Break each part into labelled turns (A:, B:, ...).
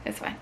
A: It's fine.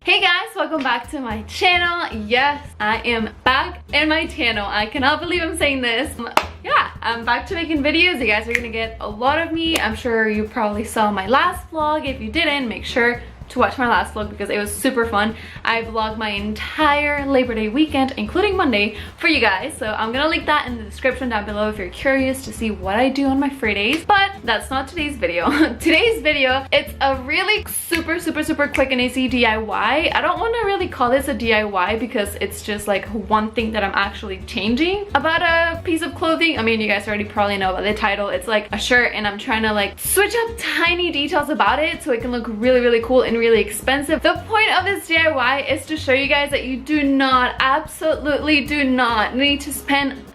A: Hey guys, welcome back to my channel. Yes, I am back in my channel. I cannot believe I'm saying this. Yeah, I'm back to making videos. You guys are gonna get a lot of me. I'm sure you probably saw my last vlog. If you didn't, make sure to watch my last vlog because it was super fun. I vlogged my entire Labor Day weekend, including Monday, for you guys. So I'm gonna link that in the description down below if you're curious to see what I do on my free days. But that's not today's video. Today's video, it's a really super quick and easy DIY. I don't want to really call this a DIY because it's just like one thing that I'm actually changing about a piece of clothing. I mean, you guys already probably know about the title. It's like a shirt and I'm trying to like switch up tiny details about it so it can look really cool and really expensive. The point of this DIY is to show you guys that you do not, absolutely do not need to spend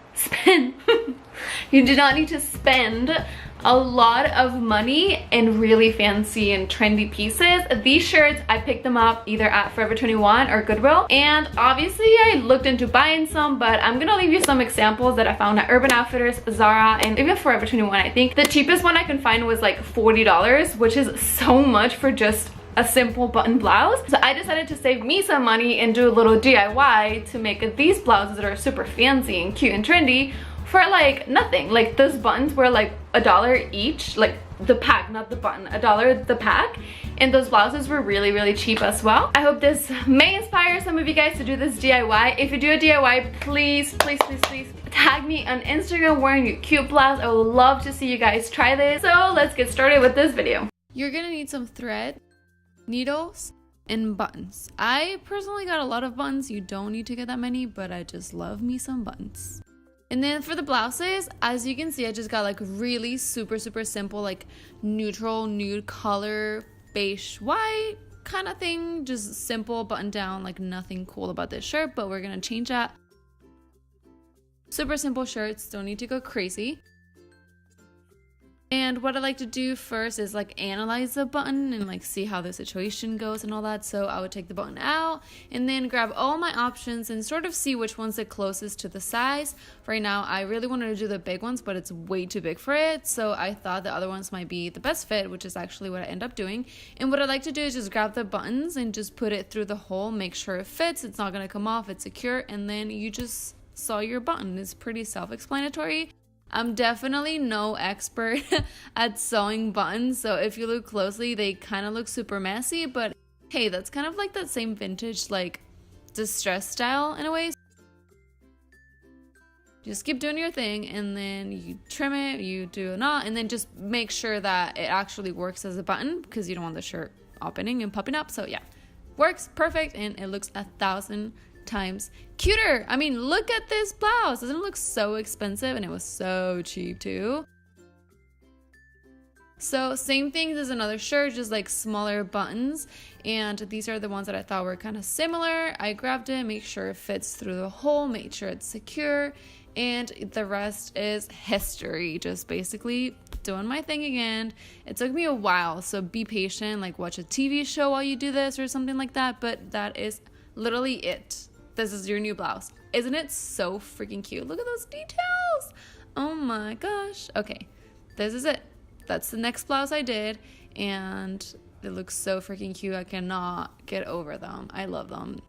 A: you do not need to spend a lot of money in really fancy and trendy pieces. These shirts, I picked them up either at Forever 21 or Goodwill, and obviously I looked into buying some, but I'm gonna leave you some examples that I found at Urban Outfitters, Zara, and even Forever 21. I think the cheapest one I can find was like $40, which is so much for just a simple button blouse. So I decided to save me some money and do a little DIY to make these blouses that are super fancy and cute and trendy for like nothing. Like those buttons were like $1 each, like the pack, not the button, $1 the pack, and those blouses were really cheap as well. I hope this may inspire some of you guys to do this DIY. If you do a DIY, please tag me on Instagram wearing your cute blouse. I would love to see you guys try this. So let's get started with this video. You're gonna need some thread, needles, and buttons. I personally got a lot of buttons. You don't need to get that many, but I just love me some buttons. And then for the blouses, as you can see, I just got like really super simple, like neutral nude color, beige white kind of thing. Just simple button down, like nothing cool about this shirt, but we're gonna change that. Super simple shirts, don't need to go crazy. And what I like to do first is like analyze the button and like see how the situation goes and all that. So I would take the button out and then grab all my options and sort of see which one's the closest to the size. Right now, I really wanted to do the big ones, but it's way too big for it. So I thought the other ones might be the best fit, which is actually what I end up doing. And what I like to do is just grab the buttons and just put it through the hole, make sure it fits, it's not gonna come off, it's secure, and then you just sew your button. It's pretty self-explanatory. I'm definitely no expert at sewing buttons, so if you look closely, they kind of look super messy, but hey, that's kind of like that same vintage, like, distressed style in a way. Just keep doing your thing, and then you trim it, you do a knot, and then just make sure that it actually works as a button, because you don't want the shirt opening and popping up. So yeah, works perfect, and it looks 1,000 times cuter. I mean, look at this blouse. Doesn't it look so expensive? And it was so cheap too. So same thing as another shirt, just like smaller buttons, and these are the ones that I thought were kind of similar. I grabbed it, make sure it fits through the hole, make sure it's secure, and the rest is history. Just basically doing my thing again. It took me a while, so be patient, like watch a TV show while you do this or something like that, but that is literally it. This is your new blouse. Isn't it so freaking cute? Look at those details. Oh my gosh. Okay, this is it. That's the next blouse I did, and it looks so freaking cute. I cannot get over them. I love them.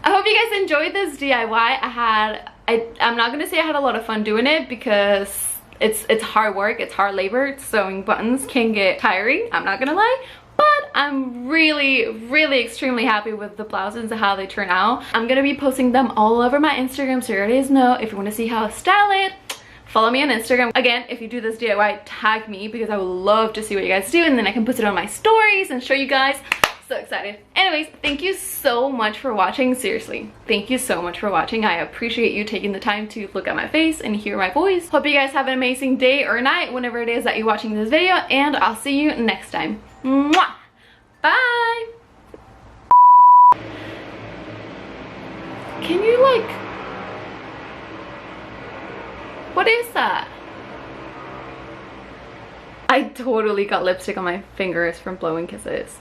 A: I hope you guys enjoyed this DIY. I'm not gonna say I had a lot of fun doing it because it's hard work, it's hard labor. Sewing buttons can get tiring, I'm not gonna lie, but I'm really extremely happy with the blouses and how they turn out. I'm gonna be posting them all over my Instagram, so you already know. If you want to see how I style it, follow me on Instagram. Again, if you do this DIY, tag me because I would love to see what you guys do, and then I can put it on my stories and show you guys. So excited. Anyways, thank you so much for watching. Seriously, thank you so much for watching. I appreciate you taking the time to look at my face and hear my voice. Hope you guys have an amazing day or night whenever it is that you're watching this video, and I'll see you next time. Mwah! Bye! Can you like... What is that? I totally got lipstick on my fingers from blowing kisses.